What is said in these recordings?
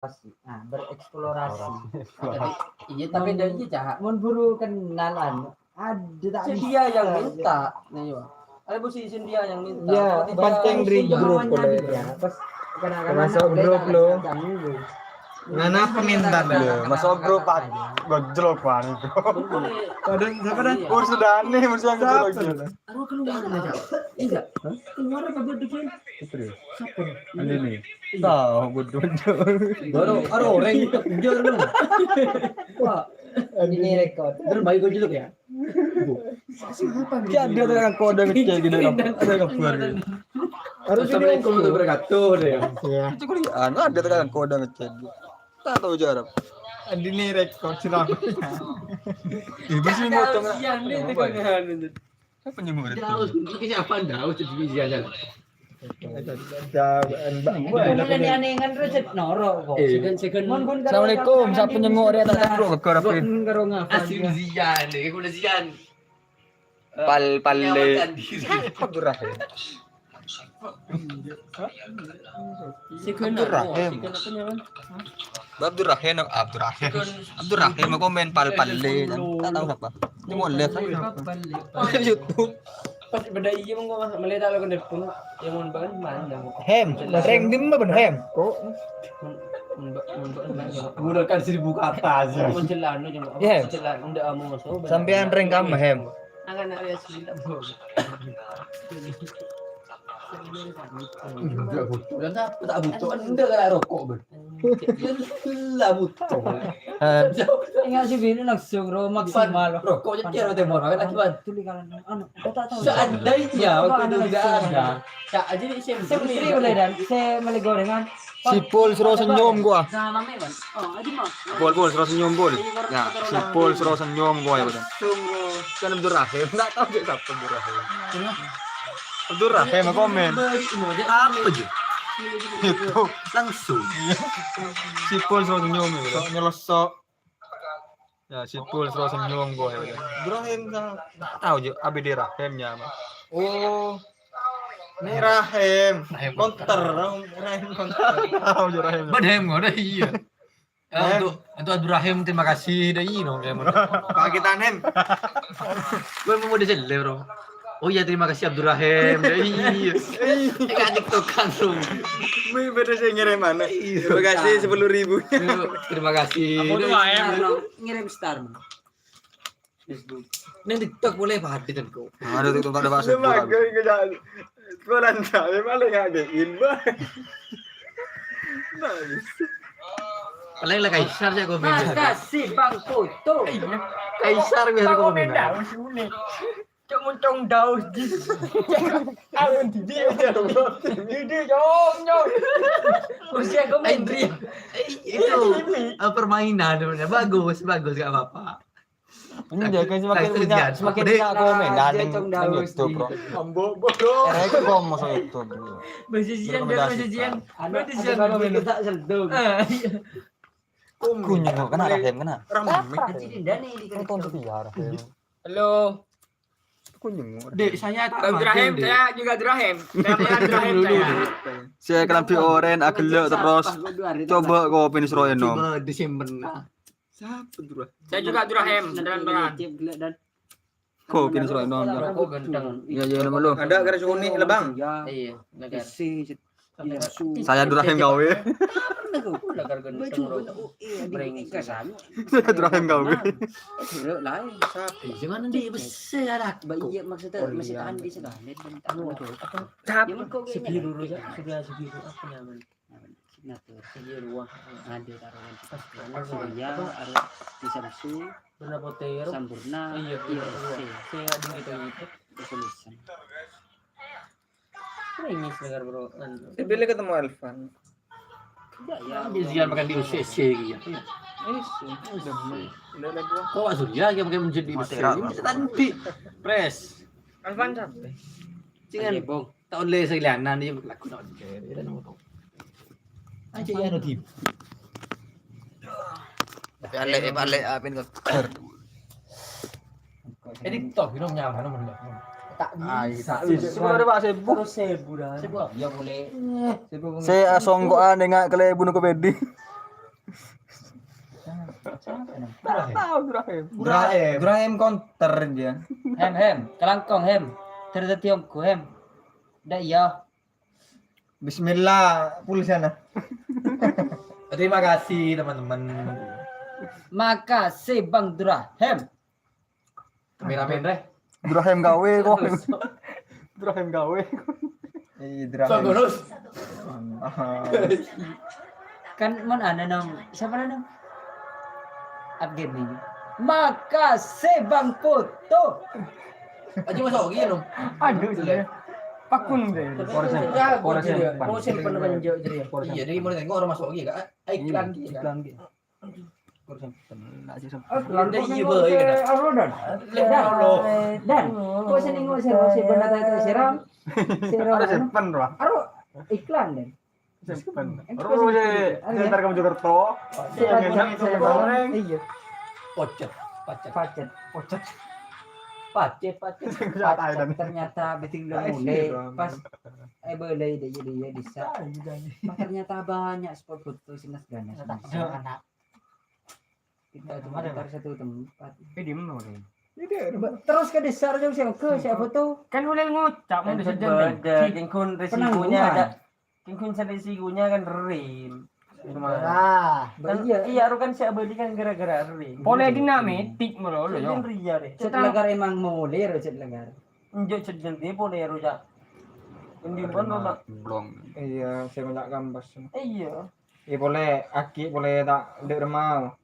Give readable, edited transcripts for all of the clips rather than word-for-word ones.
bereksplorasi. Iya tapi dari jahat. Mun buru kenalan. Ada tak Dia yang minta. Nih yo. Ada posisi dia yang minta. Ya, pancing di grup boleh. Pas Masuk grup lo. Ngana peminta deh. Masuk grup pak. Gojlok pan itu. Kadang siapa dah? Sudah nih mesti yang gojlok. Aduh keluar aja. Iya. Keluar apa bikin? Siapa? Ini. Tahu bodoh. Baru orang itu pinjol lu. Wah, ini rekod. terbaik gue jelek ya. Dia ada dengan kode kecil gitu. Ada kabar. Assalamualaikum warahmatullahi wabarakatuh deh. Ya. Itu kuliah. Ada dengan kode kecil. Tak tahu jarak. Ini rekor silang. Ibu sih motong. Sian nih tegangan. Siapa nyemur itu? Jauh, ini siapa tahu jadi sian. Ini aneh-aneh reset noro kok. Second. Assalamualaikum. Siapa nyemur dia tak tahu ke rapi. Karo ngapa? Asim Zian, gue udah Zian. Palle. Abdurrahim. Second Abdurrahim. Abdurrahim aku main palle. Tak tahu siapa. Nyemur lihat. YouTube. Pas beda iya mau gua melihat kalau kena pun yang mau banget mana. Hem, rank dim ben hem. Kok Gunakan 1000 kata sih. Mencelana cuma. Iya. Mencelana ndak mau masuk. sampean rank kamu hem. Akan ada cerita bro. Dan tak butuh anda kan rokok ber. Lah butuh. Enggak sih ini langsung maksimal. Rokoknya kira temor kan akibat. Tuli kan anu, tak tahu. Seandainya waktu itu tidak ada. Tak aja di SMP. Saya mesti boleh dan saya beli gorengan. Sipul suruh senyum gua. Nah, namanya Bang. Oh, aja mah. Pul suruh senyum pul. Ya, sipul suruh senyum gua ya betul. Kan Abdurrahim, enggak tahu dia siapa Abdurrahim. Abdurrahim komen. Apa aja? Itu langsung. Sipul suruh senyum ya betul. Nyelesok. Ya, sipul suruh senyum gua ya betul. Abdurrahim enggak tahu aja ABD Rahimnya mah. Oh. Ini Rahim. Konter, Rahim konter. Tahu aja Rahim. Badhem ada iya. Untuk Abdurrahim terima kasih dah ini dong kamu. Pak kita nem. Gue mau disel bro. Oh iya terima kasih Abdurrahim dah iya. Enggak tiktokan lu. Ini beda saya ngirim mana? Terima kasih 10.000. Terima kasih. Aku tuh ngirim star. Facebook. Neng TikTok boleh bahati kan kau. Ada TikTok ada bahasa. Kau lancar, memang ngagein banget. Paling lah Kaisar aja komen. Makasih Bang Foto. Kaisar biasa komen. Cok muncung daus di. Alun di dia. Dia nyong. Usia komen. Itu permainan sebenarnya bagus gak apa-apa. Ini dia kan semakin banyak komen dan YouTube bro. Ambo bodoh. Itu kok masuk YouTube. Bersijian. Kalau kita seldom. Kunyah kok kena Rahim kena. Ramai. Halo. Kunyah. Dek saya Abdurrahim, saya juga Abdurrahim. Abdurrahim saya. Saya kelambi oren agelek terus coba kopi Nisroen nom. coba Desember nah. Siapa tuh? Saya juga Abdurrahim, beneran. Kopi Nisroen nom. Rokok ganteng. Ya nama lu. Ada garis kuning lebang. Iya, negar. Saya Durahim gawe. Negar ganteng. Saya Durahim gawe. Lain. Jangan nanti besar lah. Iya maksudnya masih tahan di sekali tentang itu. Sebiru aja, sebiru apa namanya? Sebiru ada taruhan pas ya ada di Samsu Berapa tero? Sampurna Iya, saya ada gitu. tulisan. Ini negar bro. Bila ketemu Alvan. Ya Dia jangan makan di UCC gitu. Kok asal ya yang pakai menjadi besar. Tadi press. Alvan sampai. Jangan bong. Tahun le sekalianan dia laku nak dia. Dia nak tahu. Aja ya nanti. Balik apin kok. TikTok itu nyampe nomor. tak bisa. Sebenarnya Pak Sebu. Terus sebu dah. Sebu ya boleh. Saya songkoan dengan kele bunuh ke bedi. Tahu Durahim. Durahim counter dia. Hem, kelangkong hem. Terus tiongku hem. Dah iya. Bismillah, pulang sana. Terima kasih teman-teman. Makasih Bang Durahim. Kameramen deh. Durahim gawe kok. Durahim gawe. Iya, Durahim. Terus. Kan mana nam siapa nam? Abgen ini. Makasih Bang Putu. Aja masuk lagi dong. Aduh, sudah. Pakun deh. Mau simpen menjauh jadi. Iya, dari mulai tengok orang masuk lagi enggak? Iklan Iklan gitu. Lantai iya boy kan. Dan, kau sini ngusir benda itu siram. Ada simpen, Bang. Aro iklan deh. Simpen. Terus ntar kamu Jogerto. Iya. Pocet. Pacet. Ternyata beting mulai pas boleh dia jadi ya bisa. Ternyata banyak spot foto sinas ganas. Kita cuma ada satu tempat. Di mana nih? Terus ke desa jauh siapa ke siapa foto? Kan ulil ngucap mau Kan disediakan beda. kingkun Penanggungan. resikonya ada kingkun resikonya kan rim Iya. kan si abadi kan gara-gara rim Boleh dinamitik melolo yo. kan ria deh Cet lagar emang memulir cet lagar. njok sedang dia boleh rujak ini pun nolak Belum. Iya, saya minta kampas. iya Iya boleh, aki boleh tak dek remau.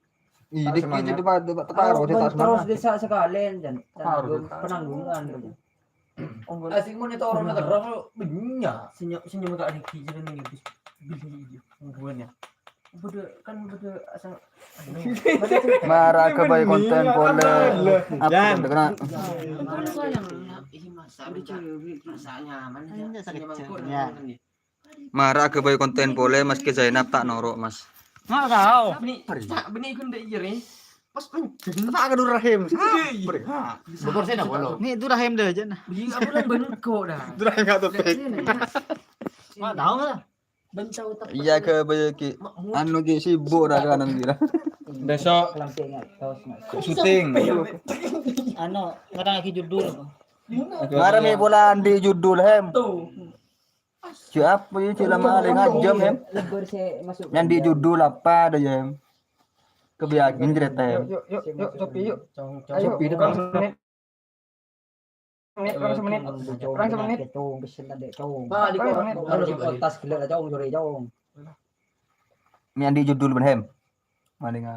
Iya, Tak semangat. dikit taruh Terus semangat. desa sekalian dan Taruh. penanggungan. Asik monitor orang terang banyak. senyum tak dikit jadi nih guys beli hubungannya beda asal Marah ke bayi konten boleh. Dan kena. Marah ke bayi konten boleh meski Zainab tak norok mas. nggak tahu benih kun dek iya nih pas pencet Tak ada Durahim. Bogor saya nak boleh. Nih Durahim dah aja nah. beli apa lah bengkok dah Durahim nggak tuh. nggak tahu lah Bencau tak. Iya ke bayi ki. Anu ki sibuk dah kanan kira. Besok Kelampian tos mas. syuting. Ano, kadang lagi judul. Marah nih bulan di judul hem. Siapa ya cila maling ngajam hem. Lebur saya masuk. Yang di judul apa ada ya hem. Kebiakin cerita hem. Yuk, Sopi yuk. Ayo, Kurang semenit. Kurang semenit. Cong, besen ada cong. Balik kok. Harus tas gila ada cong, jore cong. Yang di judul ben hem. Maling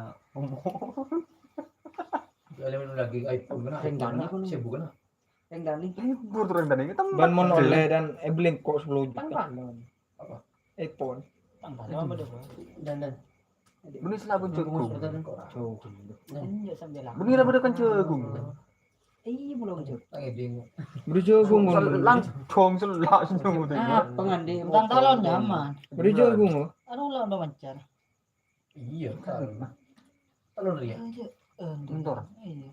Elemen lagi iPhone kena. Ringgan pun. Sibuk kena. Yang dani. libur terus dan ini ban monole dan blink kok 10 juta. Apa? iPhone. Dan. Benih selabun cegung. Cong. Enggak sampai lah. Benih lah kan cegung. Belum cong. Tangi bingung. Beri cegung langsung selak senyum tu. Ah, pengandi. Tang talon nyaman. Beri cegung. Ano lang udah mancar. Iya kan. Kalau dia. Bentar. Iya.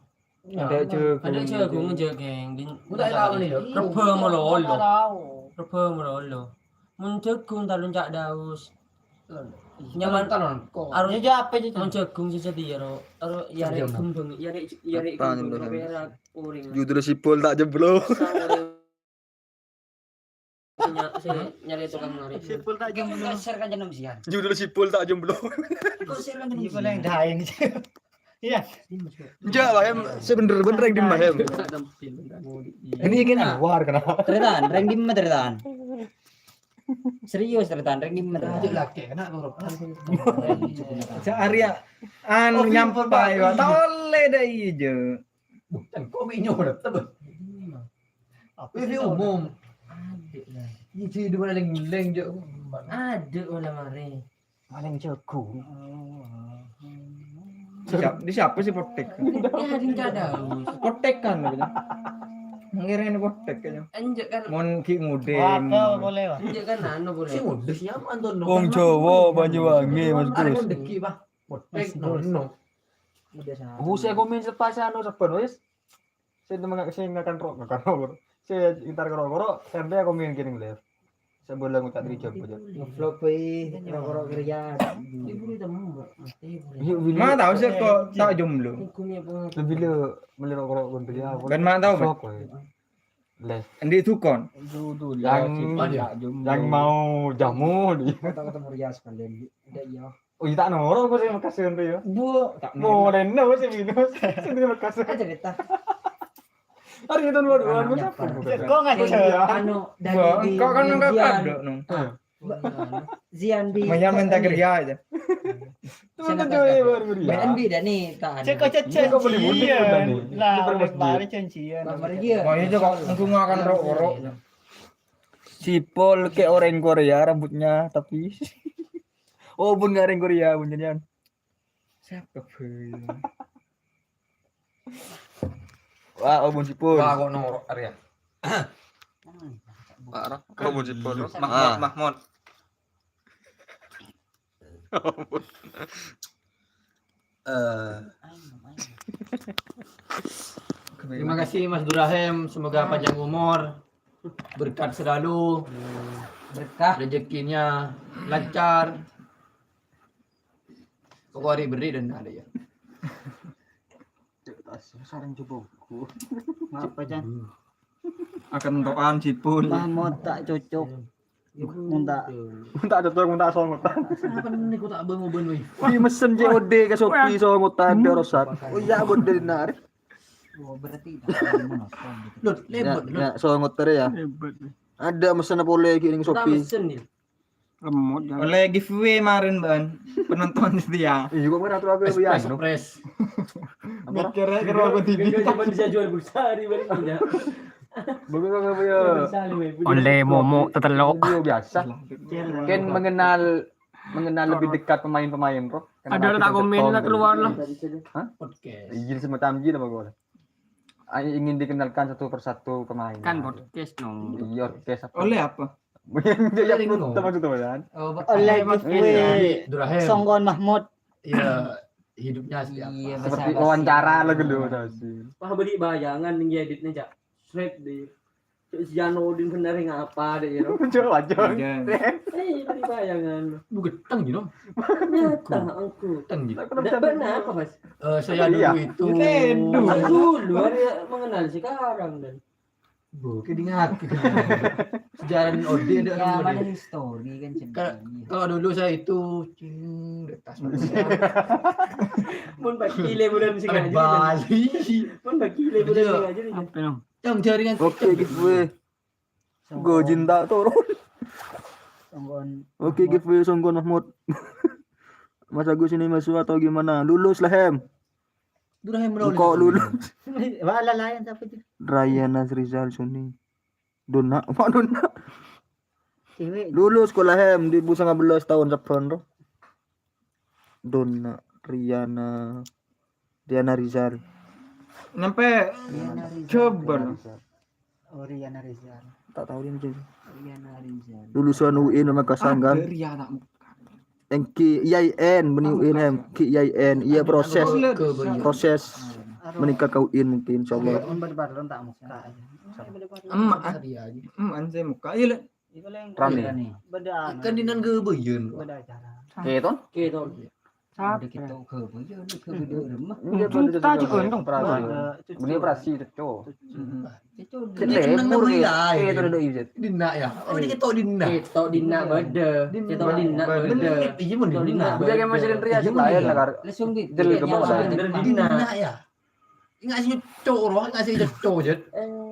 Ada cegung. ada jagung aja geng Udah tahu nih loh. Reba melolo Tahu. reba melolo mun jagung talun cak daus Nyaman talon kok. harus Jadi apa itu? mun jagung sisa dia ro yare kembang yare Apaan itu? kembang berak uring Judul sipol tak jeblo. nyari tukang narik Sipul tak jam belum. Share kan jenam sian. Judul sipol tak jemblo. Kok share kan jenam Ini boleh yang daing. Iya. Enggak lah em, sebener-bener yang di mah em. Ini kan war kenapa? Teretan, rank di mana teretan? Serius teretan, rank di mana Lanjut teretan? lagi kena ngorok. Sehari ya anu nyampai wa tole dah ijo. Bukan kok minyo udah tebel. Ini umum. Ini sih di mana leng je. ada olah mari Maling jagung. Di siapa sih potek? ya ada cak daus Potek kan gitu. Ngira ini potek kayaknya. anjek kan Mon ki ngudeng. Wah, boleh wah. anjek kan anu boleh Si udah siapa Anton? Wong Jawa Banyuwangi Mas Ada Gus. kon deki bah. Potek nono. Udah sana. Saya komen sepase anu saben wis. Saya akan rok. Saya intar karo sampai komen kene live. Saya boleh ngutak diri job aja. Ngevlog pe, rokok kerja. ibu udah mau mati Mak tahu sih kok tak jomblo. Lebih le melirok korok kon dia. Kan mak tahu Pak. Les. Endi tukon. Yang mau jamu di. Kita ketemu Rias kalian. Udah iya. Oh, iya tak noro kok sih makasih ente ya. Bu, tak Mau reno sih minus. Sini makasih. aja kita. Hari itu dua-dua gue siapa? Kok enggak percaya? Anu dari Kok kan enggak Zian. kado nung. Zian di. Mayan minta kerja aja. Tuh kan coy baru dia. Badan beda nih tak. Cek kok boleh mudik udah nih. Lah, balik cancian. Dia. Mau itu kok langsung akan rok-rok. Sipol kayak orang Korea rambutnya tapi oh bun orang Korea bun jadian. Siapa bel? Wah, oh bun sipol. Wah, kok nomor Arya. Parah. Kok bun sipol? Mahmud. Terima kasih Mas Durahem, semoga panjang umur, berkat selalu, Berkah. rezekinya lancar. Kok hari beri dan ada ya. Sarang cobaku. Ngapa Jan? Akan doan sipol. Mahmud tak cocok. Muntah. Minta cocok minta songotan. Kenapa nih kok tak bangun weh? Di mesen COD ke Shopee songotan ada rosak. Oh iya bun dari nar. Oh, berarti tak monoton gitu. Lot, lebet lot. Ya songotan ya. Ada mesen apa boleh kirim Tak Shopee. mesen nih. Oleh giveaway kemarin ban penonton setia. Iya kok mana tuh aku ya. Express. Mikirnya kira aku TV. Cuma bisa jual bursa di balik aja. Bagus apa ya? Oleh momo tetelok. Video biasa. Kan mengenal lebih dekat pemain-pemain bro. Ada orang tak komen lah keluar lah. Podcast. Izin semacam izin apa gue? Ingin dikenalkan satu persatu pemain. Kan podcast dong. Iya, podcast apa? Oleh apa? Dia maksud tuh kan? Oleh giveaway. Durahem. Songgon Mahmud. Iya, hidupnya seperti apa? Iya, Seperti wawancara lah gitu sih. Wah, beri bayangan nih editnya cak. Straight di. Janodin bener ngapa deh ya. Coba aja. Beri bayangan. Lu geteng gitu. Nyata aku. Geteng gitu. Benar apa Mas? Saya Iya. dulu itu. Aku dulu ada mengenal sekarang dan. Kedingat. Sejarah Ode ada Ya, mana orang. history kan Ka- sebenarnya. Kalau dulu saya itu detas manusia. Mun bakile bulan sing Sampai aja. Bali. Mun bakile bulan sing aja. Apa dong? Yang jaringan. Oke giveaway. Go cinta turun. Songgon. Oke giveaway Songgon Mahmud. Mas Agus ini masuk atau gimana? Lulus lah hem. Durahem menulis. Kok lulus? Wala layan tapi itu. Ryan Nazrizal Suni. Dona, apa Dona? Cewek. Lulus sekolah hem di 19 tahun sepon bro. Dona Riana Rizal. Nyampe coba. Oh, Riana Rizal. Tak tahu dia macam. Riana Rizal. Lulusan UIN nama Kasanggan. Ki IAIN beni UIN hem Ki IAIN. Iya proses menikah kau UIN mungkin insyaallah. On bar-baron tak muka. Emak saya muka iya Rani. Beda. Kan dinan gebeyeun. Beda cara. Keton? Gitu. Ada kita ke beuyeun ke beda rumah. Kita juga untung Beni operasi cocok. Itu Kenang nama ya. Itu udah izin. Dina ya. Oh ini kita dina. Kita dina beda. Kita dina beda. Iya mun dina. Udah kayak masih Ria lain lah kar. langsung di. Jel ke bawah. Dina ya. Ingat sih cowok, ingat sih cowok jet.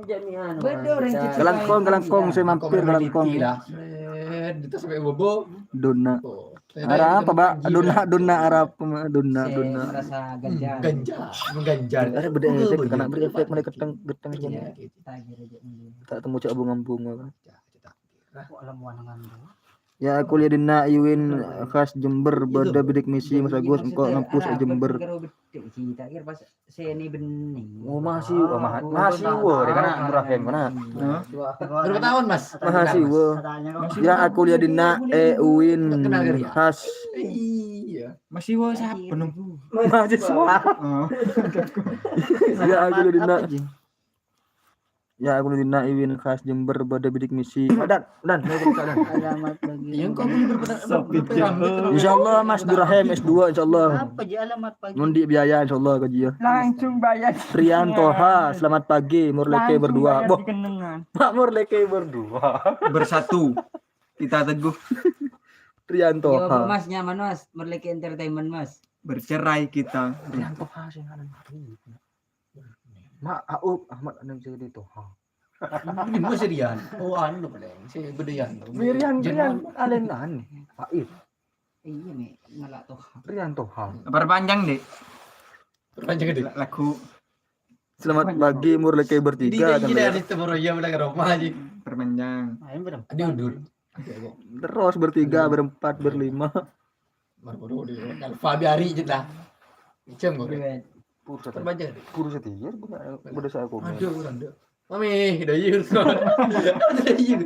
Jadi anu. Beda orang kita. Galangkong saya mampir Galangkong. Kita sampai bobo. Dona. Oh, Arah apa, Mbak? Dona Arab, Dona. Merasa ganjar. mengganjar. Ada beda efek, kena beri efek mereka geteng aja. Iya, Kita kira aja ini. Tak temu cak abung-ambung apa. Kok lamuan ngambil. Ya kuliah di UIN khas Jember, beda bidik misi Mas Agus engkau ngampus Jember. Kita kira pas seni bening. Oh mahasiswa, dia kan Durahem mana? Berapa tahun, Mas? Mahasiswa. Ya aku lihat di UIN khas. Iya. Masih wa siapa nung? Mahasiswa. Ya aku lihat di Ya aku dina iwin khas Jember pada bidik misi. Dan, Alamat bagi. Yang kau boleh berperang. insyaallah Mas Durahim S2 insyaallah. Apa je alamat pagi? Ngundi biaya insyaallah gaji ya. Langsung bayar. Rian Toha, selamat pagi Murleke berdua. Boh, Kenangan. Pak Murleke berdua. Bersatu. Kita teguh. Rian Yo Toha. Mas nyaman Mas, Merleki Entertainment Mas. Bercerai kita. Rian Toha sing ngaran. Mak Aup Ahmad Anam jadi Toha. Ini masih Rian. Oh, anu paling. Si Bedean. Rian alenan. Faid. Iya nih, ngalak tuh. Rian Toha. Perpanjang deh. Panjang gede. Lagu Selamat pagi Murleke bertiga. Ini dari tempat ya udah ke rumah aja. perpanjang. Adi udur. Terus bertiga, berempat, berlima. Baru dia. Kalau Fabi hari je lah. Macam kau. Pursa Terbaca. tiga, udah saya komen. Aduh, orang dah. Mami, dah yur kan. Dah yur.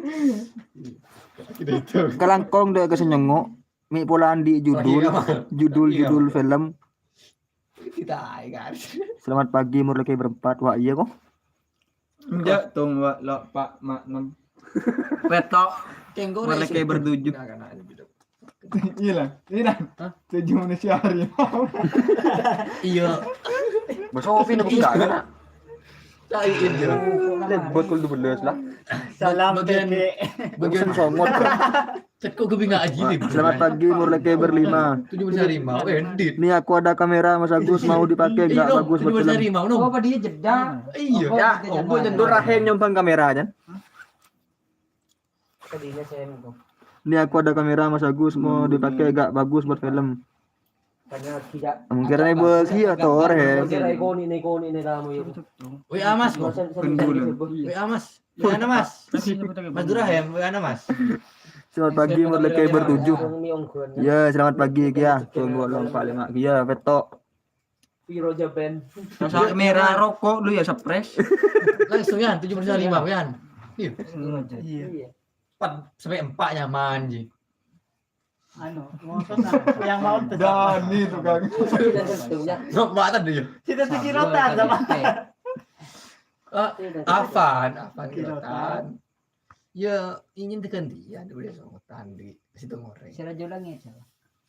Kita itu. Kalangkong deh kesenyengok. Mi polaan di judul film. Kita kan. Selamat pagi Murleke berempat. Wah iya kok. Enggak tong wa lo Pak Mak Nom. Petok. Kenggo Mereka bertujuh. Iya lah. Tujuh manusia harimau. Iya. Besok Ovi nak buka kan? Cair je. Buat kul 12 lah. Salam Bagian Bagian somot. cekok gue bingung aja nih. Selamat pagi Murleke berlima. 17 harimau edit. Nih aku ada kamera Mas Agus mau dipakai enggak bagus buat 17 film. harimau Oh, no. apa dia jeda? Iya. Ya, buat jendur rahim nyompang kamera aja. Tadinya saya itu. Nih aku ada kamera Mas Agus mau dipakai enggak bagus buat film. Karena tidak Mungkin ini bagi atau orang. ikoni ini kamu ya. Woi Amas kok. Woi Amas. Woi Ana Mas. Mas Durahem, woi Ana Mas. Selamat pagi Murleke bertujuh. Ya, selamat pagi Kia. Tunggu lompat 5 Kia Petok. Piro jaben. Rasa merah rokok lu ya surprise. Langsung Yan 17 harimau Yan. Iya. Iya. 4 sampai 4 nyaman ji. Anu, yang mau Dani tukang. Tidak tentunya. Nok banget dia. kita sekirotan sama. Afan kilotan. Ya ingin kegantian udah songotan di situ ngoreng. Saya julang ya salah.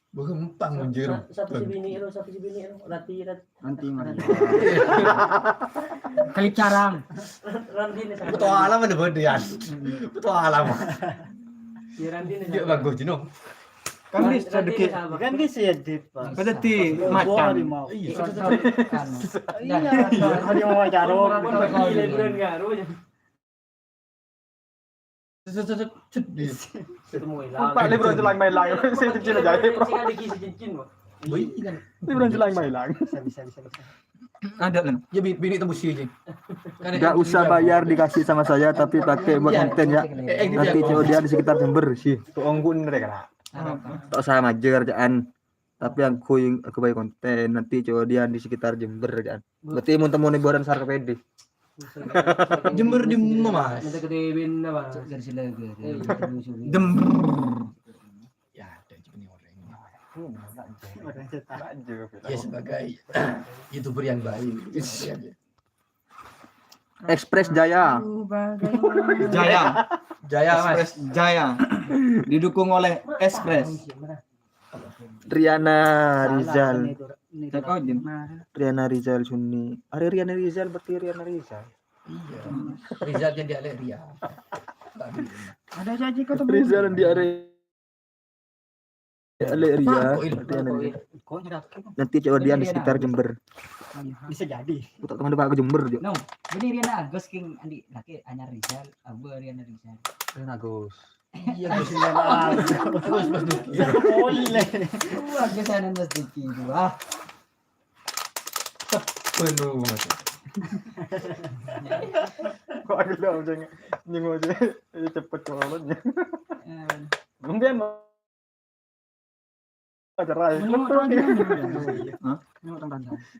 Bukan empang munjir. Sapi si bini rati Nanti mari. Kali carang. Randine sa. Betul alam ada berdian. Betul alam. Si Randine Dia bagus jino. Kan bisa sedikit. Kan bisa ya dit Pak. Pada ti macan. Iya. Iya, hari mau caro. Liburan garo. Ketemu ilang. Pak Lebron jelang main lang. Saya cincin aja. Sing ada kisi cincin mo. Wih kan. Lebron jelang main lang. Bisa. Ada lah. Ya bini tembus sih. Enggak usah bayar dikasih sama saya tapi pakai buat konten ya. Nanti coba dia di sekitar Jember sih. Tuanggun mereka. Tak usah majer jaan. Tapi aku bayar konten nanti coba dia di sekitar Jember jaan. Berarti mau temu nih buaran sar pede. Jember di Mas. Nanti ketibin na ba? Dari sila Jember. Ya, ada nih orang. Ya sebagai YouTuber yang baik. Express Jaya. Jaya. Jaya Mas. Express Jaya. Didukung oleh Express. Riana Rizal. Cek aja. Riana Rizal Sunni. Ada Riana Rizal berarti Riana Rizal. Iya. Rizal yang dia Ria. Ada janji kau tuh. Rizal di area Ria. Nanti coba dia di sekitar Jember. Bisa jadi. Aku tak teman Pak ke Jember jo. No, ini Riana Agus king andi laki anyar Rizal, abu Riana Rizal. Riana Agus. Iya, Gus Gus Mas Duki. Boleh. Agus sana Mas Diki dua. Penuh Mas. Kok aku udah macam nyengok aja cepet banget. Mungkin acara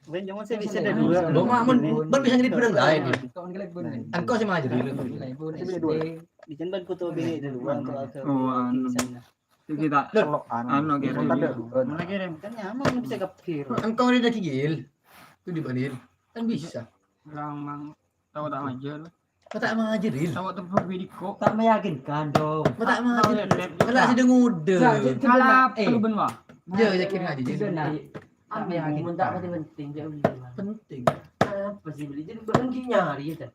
Ben jangan saya bisa ada dua. Lo mamun, bisa ngedit pedang lain. Kawan gelek bun. Engkau sih mah jadi. Di jemban ku tuh bini dua untuk aku. Oh, anu. Kita anu kira. Mana kirim kan nyaman bisa kepir. Engkau udah kigil. Itu dibanil. Kan bisa. Lang mang tahu tak aja lah. Kau tak mengajarin. Sama tempat video. Tak meyakinkan dong. Kau tak mengajarin. Kalau sudah nguda. Kalah perlu benua. Ya, saya kira ngaji. Itu nak. Tak Ambil meyakinkan. tak penting dia beli. Penting. Apa sih beli? Jadi bukan nyari ya.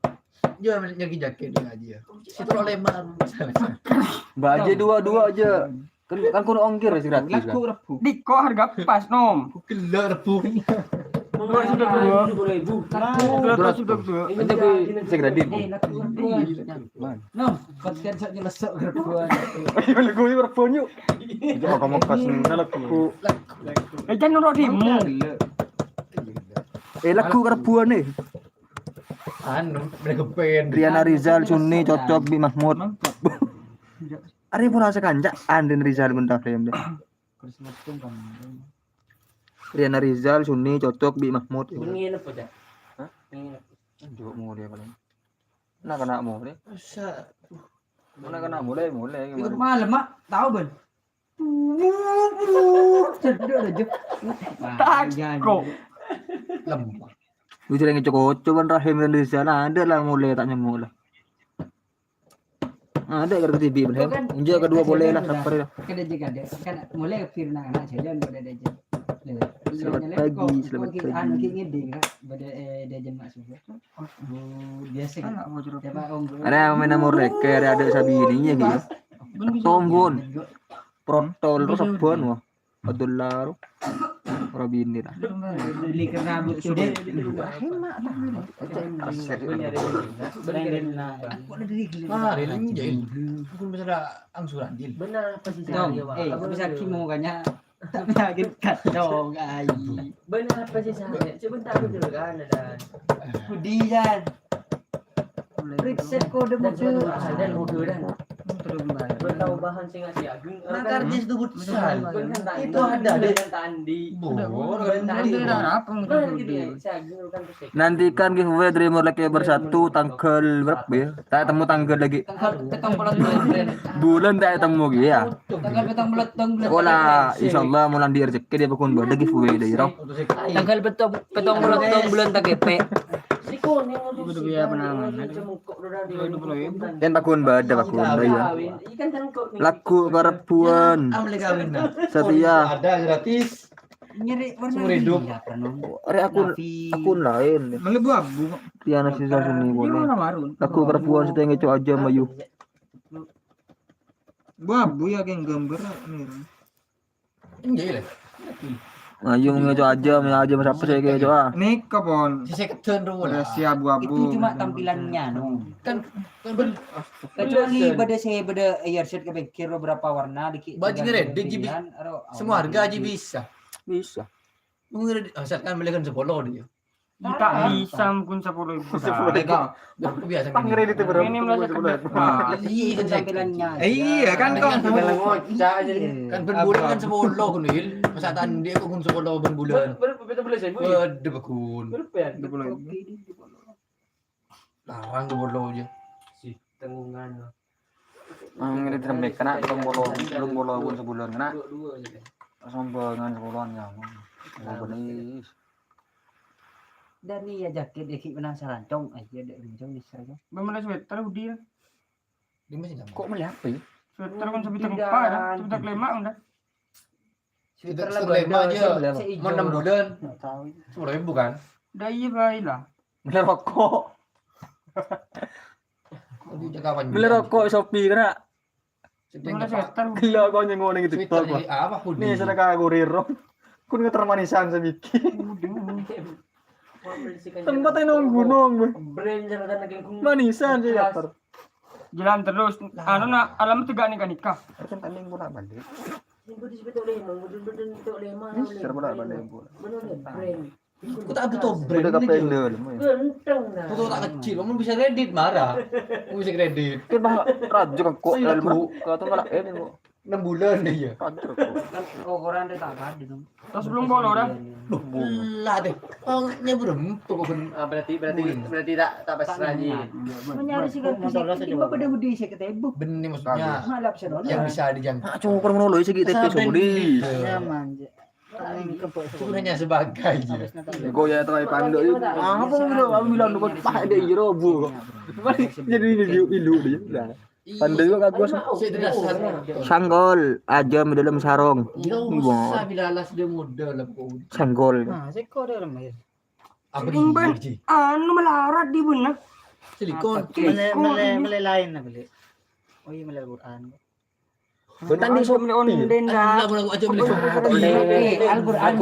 Ya, nyari jaket dia ngaji ya. Itu lemar. Baje dua-dua aja. Kan kuno ongkir sih gratis kan. Diko harga pas nom. Kelar pun. Dua sudah dua. 20.000. Dua sudah dua. Itu saya gradin. Laku perempuan. No, podcast sok nyelesok perempuan. Ayo lagu ini berpon yuk. Itu kamu kasih lagu. Jangan nurodimu. Lagu perempuan nih. Anu, mereka pen. Riana Rizal Sunni cocok Bi Mahmud. Ari pun rasa kanca Andin Rizal gunta frame deh. Christmas tuh kan. Riana Rizal Sunni cocok Bi Mahmud. Ingin apa dah? Hah? Ingin. Jok mau dia paling. Nak kena mau deh. Masa Mana kena mulai Itu malam mak, tahu ben. Cedok aja. Takut. lemah. Lu sering ngecok coba Rahim dan Rizal ada lah mulai tak nyemuk lah. Ada ke TV bener. Unjuk kedua boleh lah sampai lah. Kan dia juga ada. Kan mulai ke Firna anak saja udah ada aja. Selamat pagi, selamat pagi. Anu ki ngede kan. Pada dia jen masuk. Biasa kan. Coba om. Ada main nomor reker ada Sabini nya gitu. Tombon. Protol terus sabun wah. Abdullah Robini lah. Beli ke rambut sudah. Mari lanjut. Aku bisa ada angsuran deal. Benar apa sih Dong, saya? aku bisa kimo kanya. Tak meyakinkan dong ai. Benar apa sih saya? Coba tak dulu kan dan. Budi dan. Periksa kode mobil. Dan mobil dan. Bertahu bahan sing ngasih agung. Nakarnya itu futsal. Itu ada deh tandi. Nantikan giveaway Dreamer Lake bersatu tanggal berapa ya? Tak temu tanggal lagi. Petang bulat bulan. Bulan tak temu gitu ya. Tanggal petang bulat bulan. Olah, insyaallah mulan di rezeki dia bakun ada giveaway deh, Rong. Tanggal petang bulan tak gepe. Sikon yang Udah biaya penangan. Dan bakun bada bakun deh ya. Ikan tangkok. Laku perempuan Ambil kawin nah. setia. Ada gratis. Nyeri warna Seumur hidup. Are akun lain. Melebu abu. Tiana Sisa Sunni Ini boleh. warna marun. Laku perempuan setia ngeco aja mayu. Abu ya yang gambar. Iya lah. Mayu ngeco aja siapa saya ngeco ah. Ini kapon. Si second row lah. Si abu-abu. Itu cuma tampilannya no. Kan Kecuali pada saya pada earset kepikir beberapa warna dikit. Baju ni red, dia GB. Semua harga aja bisa. Bisa. Mungkin asalkan belikan 10 dia. Tak bisa mungkin 10.000. Aku biasa. Pangkredit itu Ini merasa kedap. Iya kan Tampilannya. Iya kan kok. Kan per bulan kan 10 kun il. Masa tandi aku kun 10 per bulan. Berapa boleh saya? Waduh bakun. Berapa ya? Larang 10 aja. Si tanggungan. Ini terembek kena belum bolo pun sebulan kena. Dua saja. Sambangan sebulan ya. Benis. Dan ni ya jaket dikit penasaran cong aja ada cong bisa aja. Bagaimana sweater dia? Di masih sama. Kok melihat apa ya? Sweater kan sebitang empat dah. Sebitang kelima udah. Kita selema aja. Mau 6 bulan. Enggak tahu. 10.000 kan? Dah iya baiklah. Beli rokok. Aduh kawan. Beli rokok Shopee kena. Bagaimana sweater? Gila kau nyengok ning Twitter TikTok. jadi apa pun. Nih sedekah kurir. Kun ngetermanisan sebiki. Tempat yang nunggu. Brand jangan lagi Manisan sih daftar. Jalan terus. Anu nak alamat tegak nikah. Kan tanding bola balik. Minggu di situ oleh mana? Ser bola balik bola. Benar brand. Aku tak betul Udah brand. kapendel. Genteng nah. Foto tak kecil, kamu bisa kredit marah. Kamu bisa kredit. Kan bah rajo kan kok dalam kau tuh malah kok. 6 bulan dia. Rajo kok. Kan ukuran dia tak ada dong. Terus belum bolo dah. Lah deh. Orangnya berempuk kan. Berarti tak pas lagi. Mencari sih kan tiba pada budi saya kata ibu. Benih maksudnya Malap saya yang bisa dijangkau. Ah, cuma kurang menolong sih gitu TP Sumudi. Nyaman je. Cuma hanya sebagai. Goya itu ay pando. Apa bro? Aku bilang dapat pakai dia jero bu. Jadi ini ilu dia. Pandai juga kagak Saya tidak sadar. sanggol aja di dalam sarung. Gila usah bila alas dia muda lah kau. Sanggol. Nah, seko ada orang mahir. Apa Sering ban. di Anu melarat di benak. silikon? Mele lain na beli. Oh iya mele Al-Quran. Bentar nih sob. Onden Lah dah. mau aja beli Al-Quran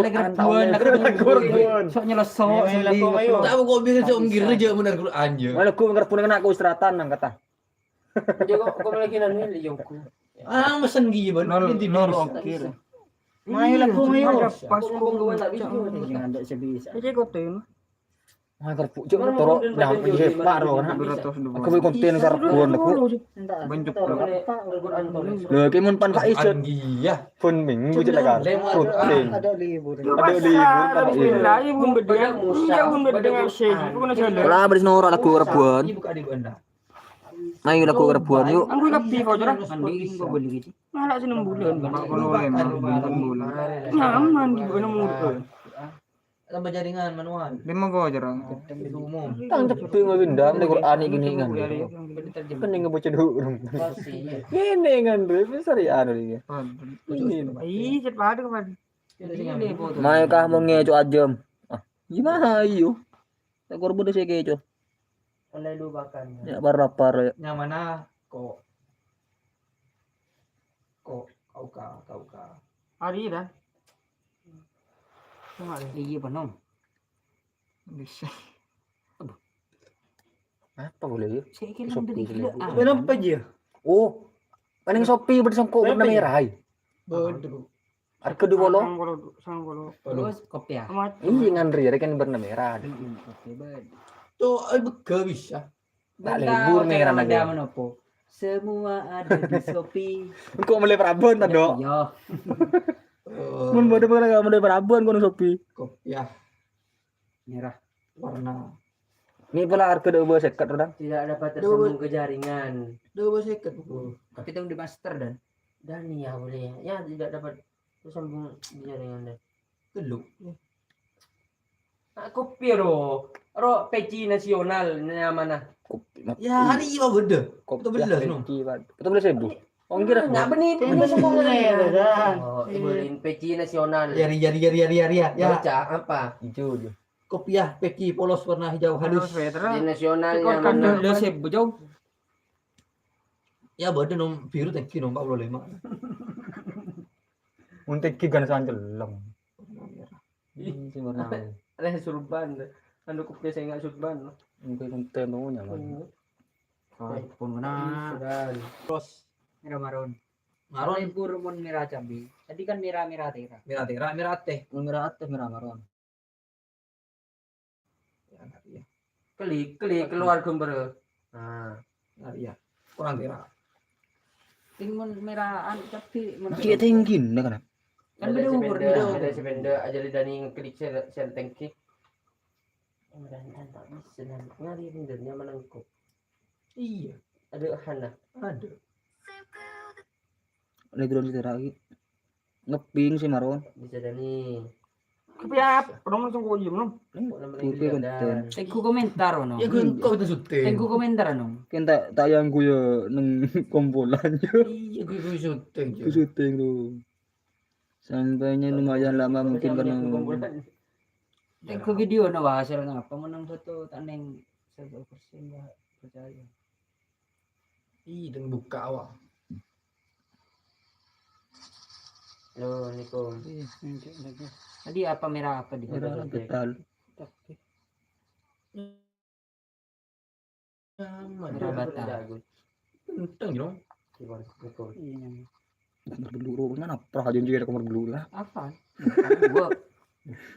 sok nyelesok Tak mau kau bilang saya ungkir aja benar Quran je. Mana ku ngerti nak aku istirahatan nang kata. Jago ko lagi nan ni yoko. Ah mesen gigi ban. okir. Mayo lah po mayo. Pas Kung gawa na video. Jangan ada sebisa. Jadi kau tuh. Wah kerpu cuk toro dah menyepak ro kan. Aku mau konten karpun aku. Benjuk Al-Quran to. Lho ki mun pan Faiz Quran gigi ya. pun minggu je lah kan. Rutin. ada libur. Ada libur kan. Alhamdulillah, ibu beda. Iya, ibu beda dengan sih. Aku nak jalan. Lah beris nora lagu rebuan. Ini buka di banda. Ayo lagu rebuan yuk. Aku kapi kau cerah. Mandi kok beli gitu. Malah sih 6 bulan. Nyaman di bulan muda. Tambah jaringan manual. 5 go jarang. Itu umum. Tang cepet ngundang di Quran gini kan. Kan ngebaca dulu. Ini kan bro, sari anu dia. Ih, cepat kapan. Mai kah mau ngejo ajam. Ah, gimana ayo? Tak korban saya kejo. Alay lubakan. Ya parapar. Yang mana kok kau ka. Hari dah. Iya penom. Apa boleh ya? Saya kira beli gila. Kenapa je? Oh, kan yang Shopee bersongkok warna merah. Bodoh. Harga 2 bolo. Sanggolo. Terus kopi ya. Amat. Ini ngantri ya kan warna merah. Kopi bed. Tuh, beka bisa. Tak libur merah lagi. Ada menopo. Semua ada di Shopee. Kok mulai Prabon ta, Dok? Yo. Mun bodoh pengen mulai Prabon kono Shopee. Kopiah Merah. warna. Ini pula harga 250 orang. Tidak dapat tersambung ke jaringan. 250 buku. Tapi itu di master dan. Dan ya boleh. Ya tidak dapat tersambung di jaringan dan. Geluk. Kopi ro peci nasional nyaman nah. Ya, hari ini beda. Itu belas no. Itu belas ribu. Ongkir Enggak benih. Ini semua Oh, ibulin peci nasional. Ya. Ya, Baca apa? hijau je. kopiah peki polos warna hijau halus. Peci nasional Ikut nyaman. kandang. Udah saya jauh. Ya, beda nom biru teki nom 45. Untuk kigan sanjeleng. Ini warna. Ada surban. Anu kopi saya enggak surban. Untuk konten tu nyaman. Pun mana? Terus Merah marun. Maron Libur mun merah cabai. Tadi kan merah tera. merah teh. Mun merah atas merah marun. Ya, klik keluar gambar. Nah, ya. Kurang tera. Timun merah tapi mun Kia tinggi dah kan. kan beda umur beda. Ada sepeda aja lidani ngeklik share tangki. Dan tak bisa ngari bendernya menengkuk. Iya, Ada hana. ada. Lagi drone si lagi. Ngeping si Marwan. Bisa dani. Tapi apa? Orang langsung kau diem nom. Kupi konten. Tengku komentar ono. Ya gue kau itu syuting. Tengku komentar ono. Kan tak yang ku ya neng kumpulan je. Iya, gue syuting. Ku syuting tu. Sampainya lumayan lama mungkin karena Tengku video ono hasil ngapa menang foto tak neng 100% ya percaya. Ih, dan buka awal. Lo Niko. Tadi apa merah apa di? Merah betal. Merah bata. Kentang dong. Niko. Berbeluru mana pernah aja juga kamar beluru lah. Apa? Gua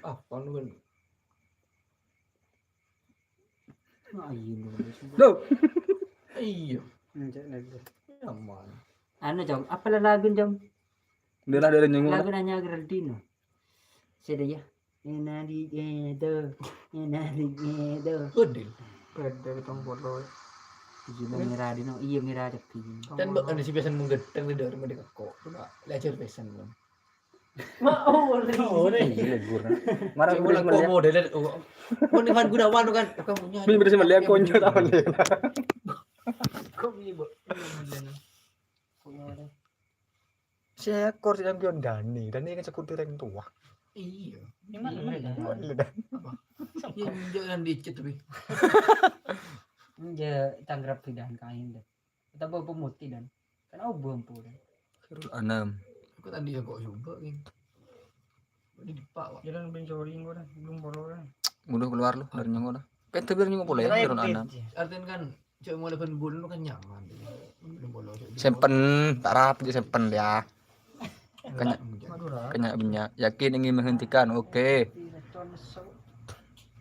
Apa lu kan? ayo Loh, Iya. Aman. Anu jam, apa lagu jam? dia lah dari nyenguk. Lagu nanya Geraldino. Sudah ya. Enadi gedo. Gede. Beda kita foto. Juga merah dino, iya merah tapi. Dan ada si pesan menggedeng di dalam mereka kok. Coba lihat pesan belum. Mau deh. Iya libur. Marah Cuma udah lang melihat. model oh ni Van Gunawan tu kan kamu punya Min bersih melihat konyo ta melihat. kau ni bo Seekor si champion Dani kan sekutu yang tua. iya Gimana? yang jangan dicet tapi Ya tanggap dan kain dah. Kita bawa pemutih dan. Kan belum pun. Anam. aku tadi ya kok coba kan ini dipak Wak. Jalan ben soring gua dah, belum boro dah. Udah keluar lu dari nyongo dah. Pente biar nyongo boleh ya turun anam. artinya kan cuma mau lepas bulan lu kan nyaman belum boleh Simpen, tak rapi simpen dia. Kenya Madura. kenya minyak. Yakin ingin menghentikan. Oke.